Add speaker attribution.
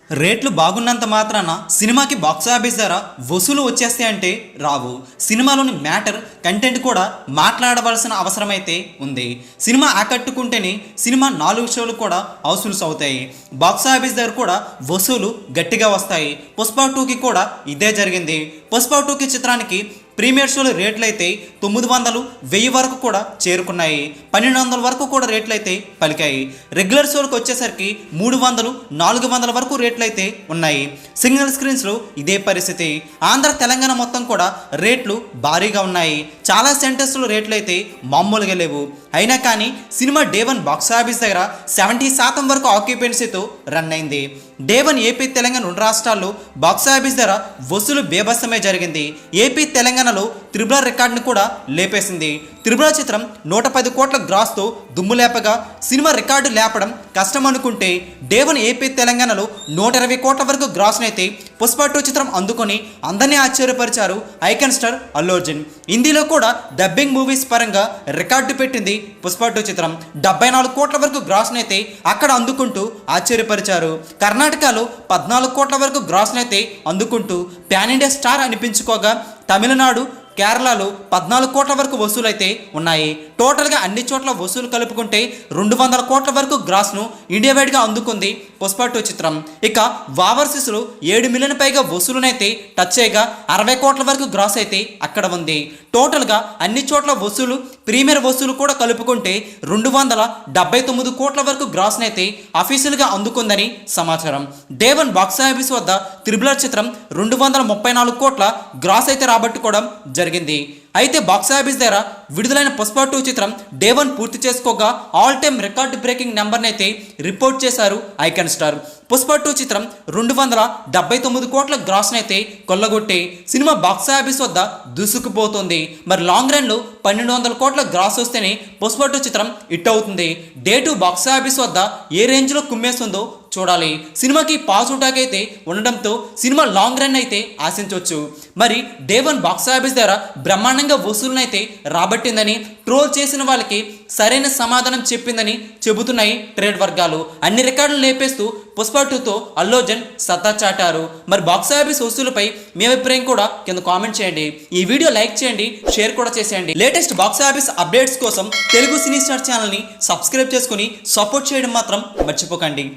Speaker 1: రేట్లు బాగున్నంత మాత్రాన సినిమాకి బాక్స్ ఆఫీస్ ధర వసూలు వచ్చేస్తాయి అంటే రావు. సినిమాలోని మ్యాటర్ కంటెంట్ కూడా మాట్లాడవలసిన అవసరమైతే ఉంది. సినిమా ఆకట్టుకుంటేనే సినిమా 4 షోలు కూడా వసూల్స్ అవుతాయి. బాక్స్ ఆఫీస్ ధర కూడా వసూలు గట్టిగా వస్తాయి. పుష్ప 2కి కూడా ఇదే జరిగింది. పుష్ప 2కి చిత్రానికి ప్రీమియర్ షోలు రేట్లు అయితే 900, 1000 వరకు కూడా చేరుకున్నాయి. 1200 వరకు కూడా రేట్లు అయితే పలికాయి. రెగ్యులర్ షోలకు వచ్చేసరికి 300, 400 వరకు రేట్లు అయితే ఉన్నాయి. సింగిల్ స్క్రీన్స్లో ఇదే పరిస్థితి. ఆంధ్ర తెలంగాణ మొత్తం కూడా రేట్లు భారీగా ఉన్నాయి. చాలా సెంటర్స్లో రేట్లు అయితే మామూలుగా లేవు. అయినా కానీ సినిమా డే 1 బాక్స్ ఆఫీస్ దగ్గర 70% వరకు ఆక్యుపెన్సీతో రన్ అయింది. డే 1 ఏపీ తెలంగాణ 2 రాష్ట్రాల్లో బాక్స్ ఆఫీస్ ధర వసూలు బేభత్సమే జరిగింది. ఏపీ తెలంగాణలో త్రిబుల్ ఆర్ రికార్డును కూడా లేపేసింది. త్రిబుల్ ఆర్ చిత్రం 110 కోట్ల గ్రాస్తో దుమ్ము లేపగా సినిమా రికార్డు లేపడం కష్టం అనుకుంటే డే 1 ఏపీ తెలంగాణలో 120 కోట్ల వరకు గ్రాస్నైతే పుష్ప 2 చిత్రం అందుకొని అందరినీ ఆశ్చర్యపరిచారు ఐకాన్ స్టార్ అల్లు అర్జున్. హిందీలో కూడా డబ్బింగ్ మూవీస్ పరంగా రికార్డు పెట్టింది పుష్ప 2 చిత్రం. 74 కోట్ల వరకు గ్రాస్నైతే అక్కడ అందుకుంటూ ఆశ్చర్యపరిచారు. కర్ణాటకలో 14 కోట్ల వరకు గ్రాస్నైతే అందుకుంటూ ప్యాన్ ఇండియా స్టార్ అనిపించుకోగా తమిళనాడు, కేరళలో 14 కోట్ల వరకు వసూలైతే ఉన్నాయి. టోటల్గా అన్ని చోట్ల వసూలు కలుపుకుంటే 200 కోట్ల వరకు గ్రాస్ను ఇండియా వైడ్గా అందుకుంది పుష్ప 2 చిత్రం. ఇక ఓవర్సీస్లో 7 మిలియన్ పైగా వసూలునైతే టచ్ చేయగా 60 కోట్ల వరకు గ్రాస్ అయితే అక్కడ ఉంది. టోటల్గా అన్ని చోట్ల వసూలు, ప్రీమియర్ వసూలు కూడా కలుపుకుంటే 279 కోట్ల వరకు గ్రాస్నైతే అఫీషియల్గా అందుకుందని సమాచారం. డే 1 బాక్స్ ఆఫీస్ వద్ద త్రిబుల్ ఆర్ చిత్రం 234 కోట్ల గ్రాస్ అయితే రాబట్టుకోవడం జరిగింది. అయితే బాక్స్ ఆఫీస్ దగ్గర విడుదలైన పుష్ప 2 చిత్రం డే 1 పూర్తి చేసుకోగా ఆల్ టైమ్ రికార్డు బ్రేకింగ్ నెంబర్ని అయితే రిపోర్ట్ చేశారు ఐకాన్ స్టార్. పుష్ప 2 చిత్రం 279 కోట్ల గ్రాస్ని అయితే కొల్లగొట్టి సినిమా బాక్స్ ఆఫీస్ వద్ద దూసుకుపోతుంది. మరి లాంగ్ రన్లో 1200 కోట్ల గ్రాస్ వస్తేనే పుష్ప 2 చిత్రం హిట్ అవుతుంది. డే 2 బాక్స్ ఆఫీస్ వద్ద ఏ రేంజ్లో కుమ్మేస్తుందో చూడాలి. సినిమాకి పాజిటివ్ టాక్ అయితే ఉండడంతో సినిమా లాంగ్ రన్ అయితే ఆశించవచ్చు. మరి డే 1 బాక్స్ ఆఫీస్ దగ్గర బ్రహ్మాండంగా వసూలునైతే రాబట్టిందని, ట్రోల్ చేసిన వాళ్ళకి సరైన సమాధానం చెప్పిందని చెబుతున్నాయి ట్రేడ్ వర్గాలు. అన్ని రికార్డులు లేపేస్తూ పుష్ప 2తో అల్లు అర్జున్ సత్తా చాటారు. మరి బాక్స్ ఆఫీస్ వసూలుపై మీ అభిప్రాయం కూడా కింద కామెంట్ చేయండి. ఈ వీడియో లైక్ చేయండి, షేర్ కూడా చేసేయండి. లేటెస్ట్ బాక్స్ ఆఫీస్ అప్డేట్స్ కోసం తెలుగు సినీ స్టార్ ఛానల్ని సబ్స్క్రైబ్ చేసుకుని సపోర్ట్ చేయడం మాత్రం మర్చిపోకండి.